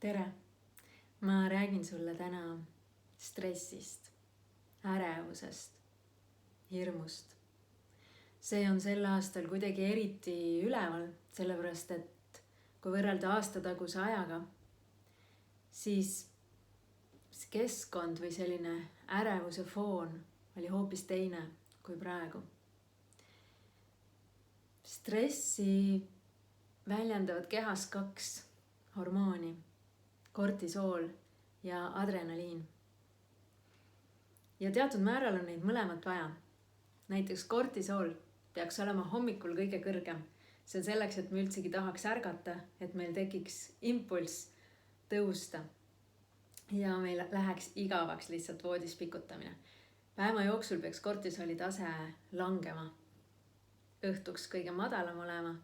tere! Ma räägin sulle täna stressist, ärevusest, hirmust. See on sel aastal kuidagi eriti üleval, sellepärast et kui võrrelda aastataguse ajaga, siis keskkond või selline ärevuse foon oli hoopis teine kui praegu. Stressi väljendavad kehas 2 hormooni, kortisool ja adrenaliin. Ja teatud määral on neid mõlemat vaja. Näiteks kortisool peaks olema hommikul kõige kõrgem. See on selleks, et me üldsegi tahaks ärgata, et meil tekiks impulss tõusta. Ja meil läheks igavaks lihtsalt voodis pikutamine. Päeva jooksul peaks kortisooli tase langema. Õhtuks kõige madalam olema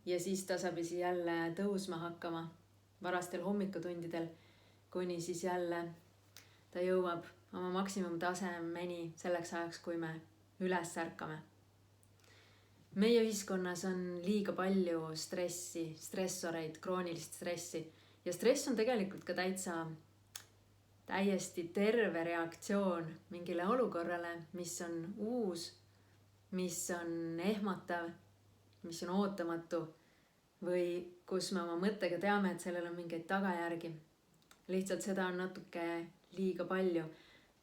ja siis tasapisi jälle tõusma hakkama varastel hommikutundidel, kuni siis jälle ta jõuab oma maksimumtasemeni selleks ajaks, kui me üles ärkame. Meie ühiskonnas on liiga palju stressi, stressoreid, kroonilist stressi ja stress on tegelikult ka täiesti terve reaktsioon mingile olukorrale, mis on uus, mis on ehmatav, mis on ootamatu või kus me oma mõttega teame, et sellel on mingeid tagajärgi. Lihtsalt seda on natuke liiga palju,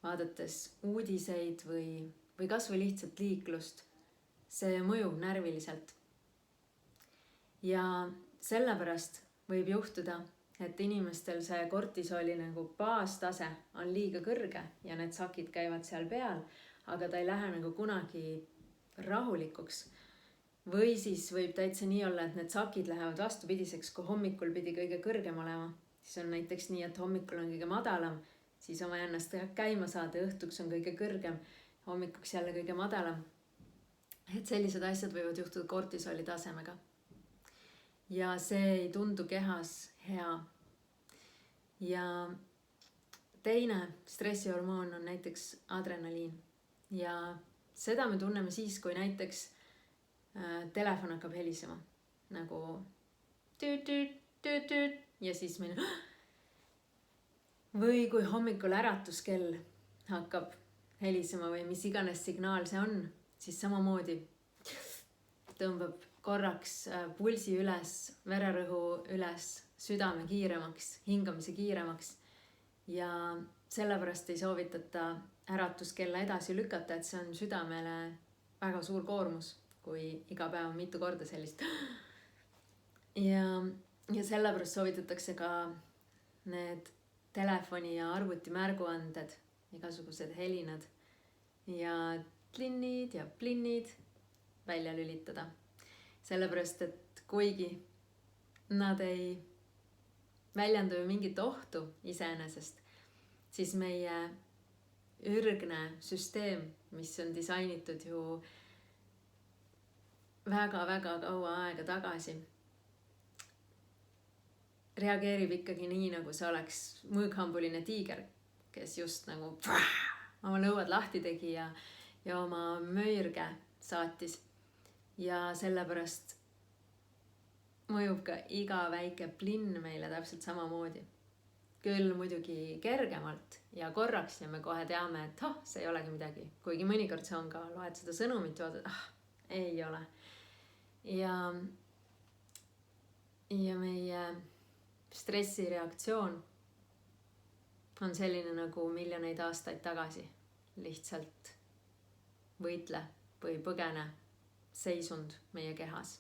vaadates uudiseid või kas või lihtsalt liiklust. See mõjub närviliselt. Ja sellepärast võib juhtuda, et inimestel see kortisooli nagu baastase on liiga kõrge ja need sakid käivad seal peal, aga ta ei lähe nagu kunagi rahulikuks. Või siis võib täitsa nii olla, et need sakid lähevad vastupidiseks, kui hommikul pidi kõige kõrgem olema. Siis on näiteks nii, et hommikul on kõige madalam, siis oma ennast käima saada, õhtuks on kõige kõrgem, hommikuks jälle kõige madalam. Et sellised asjad võivad juhtuda kortisooli tasemega. Ja see ei tundu kehas hea. Ja teine stressihormoon on näiteks adrenaliin. Ja seda me tunneme siis, kui näiteks telefon hakkab helisema. Nagu tüüt ja siis meil või kui hommikul äratuskell hakkab helisema või mis iganes signaal see on, siis samamoodi tõmbab korraks pulsi üles, vererõhu üles, südame kiiremaks, hingamise kiiremaks ja sellepärast ei soovitata äratuskella edasi lükata, et see on südamele väga suur koormus, kui iga päev mitu korda sellist. Ja sellepärast soovitatakse ka need telefoni ja arvuti märguanded, igasugused helinad ja tlinnid ja plinnid välja lülitada. Sellepärast, et kuigi nad ei väljenda ju mingit ohtu iseenesest, siis meie ürgne süsteem, mis on disainitud ju väga-väga kaua aega tagasi, reageerib ikkagi nii, nagu see oleks mõõghambuline tiiger, kes just nagu oma lõuad lahti tegi ja oma möirge saatis. Ja sellepärast mõjub ka iga väike plinn meile täpselt samamoodi. Küll muidugi kergemalt ja korraks ja me kohe teame, et see ei olegi midagi. Kuigi mõnikord see on ka, loed seda sõnumit, vaatad, ei ole. Ja meie stressireaktsioon on selline nagu miljoneid aastaid tagasi. Lihtsalt võitle või põgene seisund meie kehas.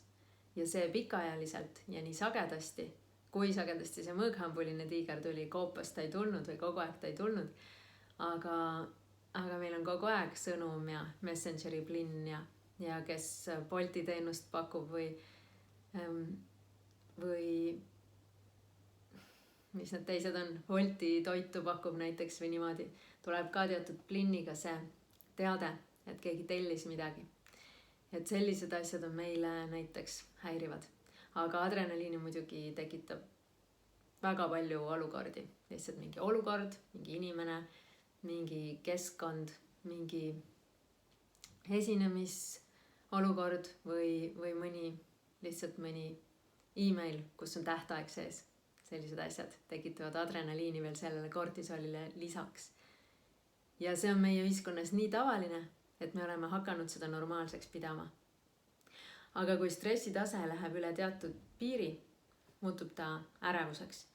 Ja see pikaajaliselt ja nii sagedasti, kui sagedasti see mõõghambuline tiiger tuli, koopas ta ei tulnud või kogu aeg ta ei tulnud. Aga meil on kogu aeg sõnum ja Messengeri plinn ja kes Bolti teenust pakub või mis need teised on, Bolti toitu pakub näiteks või niimoodi, tuleb ka teatud plinniga see teade, et keegi tellis midagi. Et sellised asjad on meile näiteks häirivad. Aga adrenaliini muidugi tekitab väga palju olukordi. Lihtsalt mingi olukord, mingi inimene, mingi keskkond, mingi esinemisolukord või mõni email, kus on tähtaeg sees. sellised asjad tekitavad adrenaliini veel sellele kortisolile lisaks. Ja see on meie ühiskonnas nii tavaline, et me oleme hakanud seda normaalseks pidama. Aga kui stressitase läheb üle teatud piiri, muutub ta ärevuseks.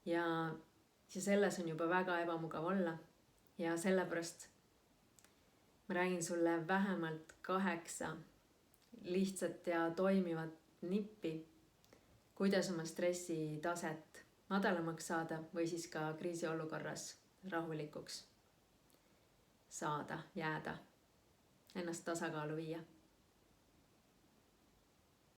Ja selles on juba väga ebamugav olla. Ja sellepärast ma räägin sulle vähemalt 8 lihtsat ja toimivat nippi, kuidas oma stressitaset madalamaks saada või siis ka kriisiolukorras rahulikuks saada, jääda, ennast tasakaalu viia.